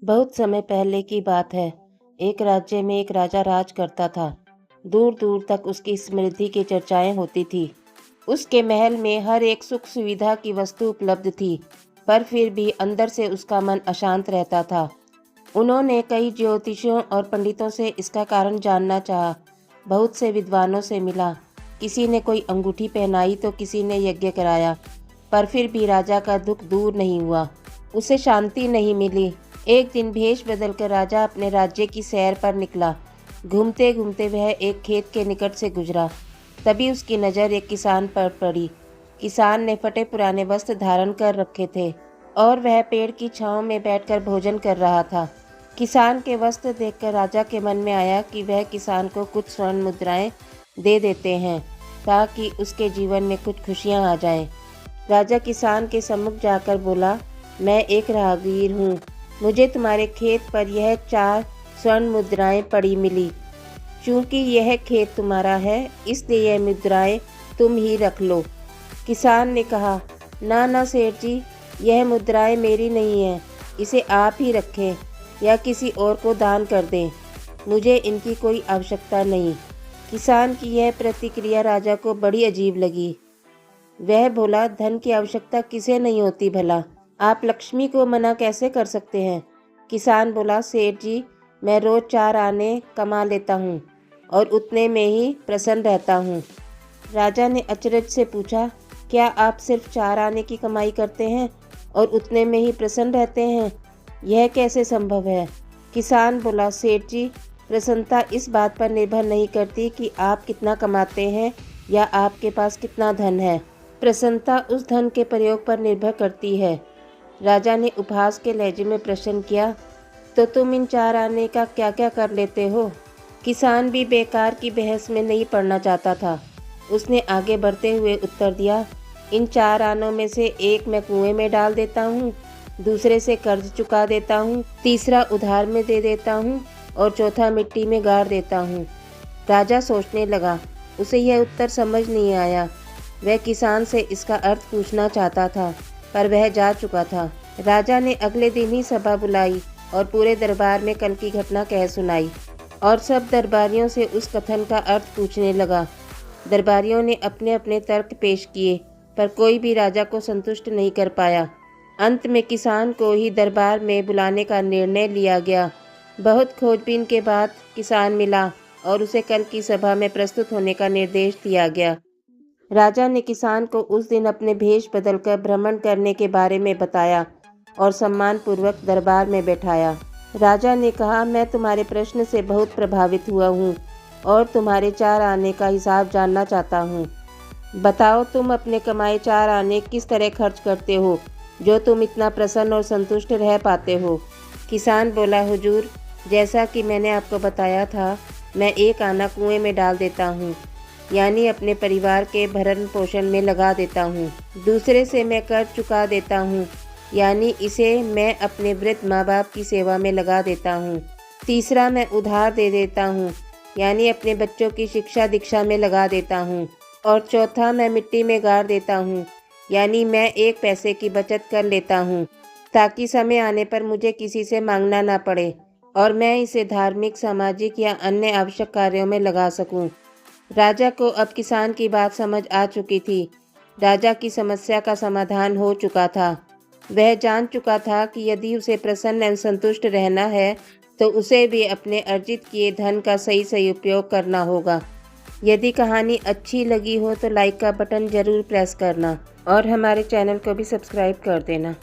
बहुत समय पहले की बात है। एक राज्य में एक राजा राज करता था। दूर दूर तक उसकी समृद्धि की चर्चाएं होती थी। उसके महल में हर एक सुख सुविधा की वस्तु उपलब्ध थी, पर फिर भी अंदर से उसका मन अशांत रहता था। उन्होंने कई ज्योतिषियों और पंडितों से इसका कारण जानना चाहा। बहुत से विद्वानों से मिला। किसी ने कोई अंगूठी पहनाई तो किसी ने यज्ञ कराया, पर फिर भी राजा का दुख दूर नहीं हुआ। उसे शांति नहीं मिली। एक दिन भेष बदलकर राजा अपने राज्य की सैर पर निकला। घूमते घूमते वह एक खेत के निकट से गुजरा। तभी उसकी नज़र एक किसान पर पड़ी। किसान ने फटे पुराने वस्त्र धारण कर रखे थे और वह पेड़ की छांव में बैठकर भोजन कर रहा था। किसान के वस्त्र देखकर राजा के मन में आया कि वह किसान को कुछ स्वर्ण मुद्राएं दे देते हैं ताकि उसके जीवन में कुछ खुशियां आ जाएं। राजा किसान के सम्मुख जाकर बोला, मैं एक राहगीर हूँ। मुझे तुम्हारे खेत पर यह 4 स्वर्ण मुद्राएं पड़ी मिली। चूंकि यह खेत तुम्हारा है, इसलिए यह मुद्राएं तुम ही रख लो। किसान ने कहा, ना ना सेठ जी, यह मुद्राएं मेरी नहीं है। इसे आप ही रखें या किसी और को दान कर दें। मुझे इनकी कोई आवश्यकता नहीं। किसान की यह प्रतिक्रिया राजा को बड़ी अजीब लगी। वह बोला, धन की आवश्यकता किसे नहीं होती भला? आप लक्ष्मी को मना कैसे कर सकते हैं? किसान बोला, सेठ जी, मैं रोज 4 आने कमा लेता हूँ और उतने में ही प्रसन्न रहता हूँ। राजा ने अचरज से पूछा, क्या आप सिर्फ 4 आने की कमाई करते हैं और उतने में ही प्रसन्न रहते हैं? यह कैसे संभव है? किसान बोला, सेठ जी, प्रसन्नता इस बात पर निर्भर नहीं करती कि आप कितना कमाते हैं या आपके पास कितना धन है। प्रसन्नता उस धन के प्रयोग पर निर्भर करती है। राजा ने उपहास के लहजे में प्रश्न किया, तो तुम इन 4 आने का क्या क्या कर लेते हो? किसान भी बेकार की बहस में नहीं पड़ना चाहता था। उसने आगे बढ़ते हुए उत्तर दिया, इन 4 आनों में से एक मैं कुएं में डाल देता हूँ, दूसरे से कर्ज चुका देता हूँ, तीसरा उधार में दे देता हूँ और चौथा मिट्टी में गाड़ देता हूँ। राजा सोचने लगा। उसे यह उत्तर समझ नहीं आया। वह किसान से इसका अर्थ पूछना चाहता था, पर वह जा चुका था। राजा ने अगले दिन ही सभा बुलाई और पूरे दरबार में कल की घटना कह सुनाई और सब दरबारियों से उस कथन का अर्थ पूछने लगा। दरबारियों ने अपने अपने तर्क पेश किए, पर कोई भी राजा को संतुष्ट नहीं कर पाया। अंत में किसान को ही दरबार में बुलाने का निर्णय लिया गया। बहुत खोजबीन के बाद किसान मिला और उसे कल की सभा में प्रस्तुत होने का निर्देश दिया गया। राजा ने किसान को उस दिन अपने भेष बदलकर भ्रमण करने के बारे में बताया और सम्मानपूर्वक दरबार में बैठाया। राजा ने कहा, मैं तुम्हारे प्रश्न से बहुत प्रभावित हुआ हूँ और तुम्हारे 4 आने का हिसाब जानना चाहता हूँ। बताओ, तुम अपने कमाए 4 आने किस तरह खर्च करते हो जो तुम इतना प्रसन्न और संतुष्ट रह पाते हो? किसान बोला, हुजूर, जैसा कि मैंने आपको बताया था, मैं 1 आना कुएं में डाल देता हूँ, यानी अपने परिवार के भरण पोषण में लगा देता हूँ। दूसरे से मैं कर्ज चुका देता हूँ, यानी इसे मैं अपने वृद्ध माँ बाप की सेवा में लगा देता हूँ। तीसरा मैं उधार दे देता हूँ, यानी अपने बच्चों की शिक्षा दीक्षा में लगा देता हूँ। और चौथा मैं मिट्टी में गाड़ देता हूँ, यानी मैं 1 पैसे की बचत कर लेता हूँ ताकि समय आने पर मुझे किसी से मांगना ना पड़े और मैं इसे धार्मिक, सामाजिक या अन्य आवश्यक कार्यों में लगा सकूं। राजा को अब किसान की बात समझ आ चुकी थी। राजा की समस्या का समाधान हो चुका था। वह जान चुका था कि यदि उसे प्रसन्न एवं संतुष्ट रहना है तो उसे भी अपने अर्जित किए धन का सही सही उपयोग करना होगा। यदि कहानी अच्छी लगी हो तो लाइक का बटन ज़रूर प्रेस करना और हमारे चैनल को भी सब्सक्राइब कर देना।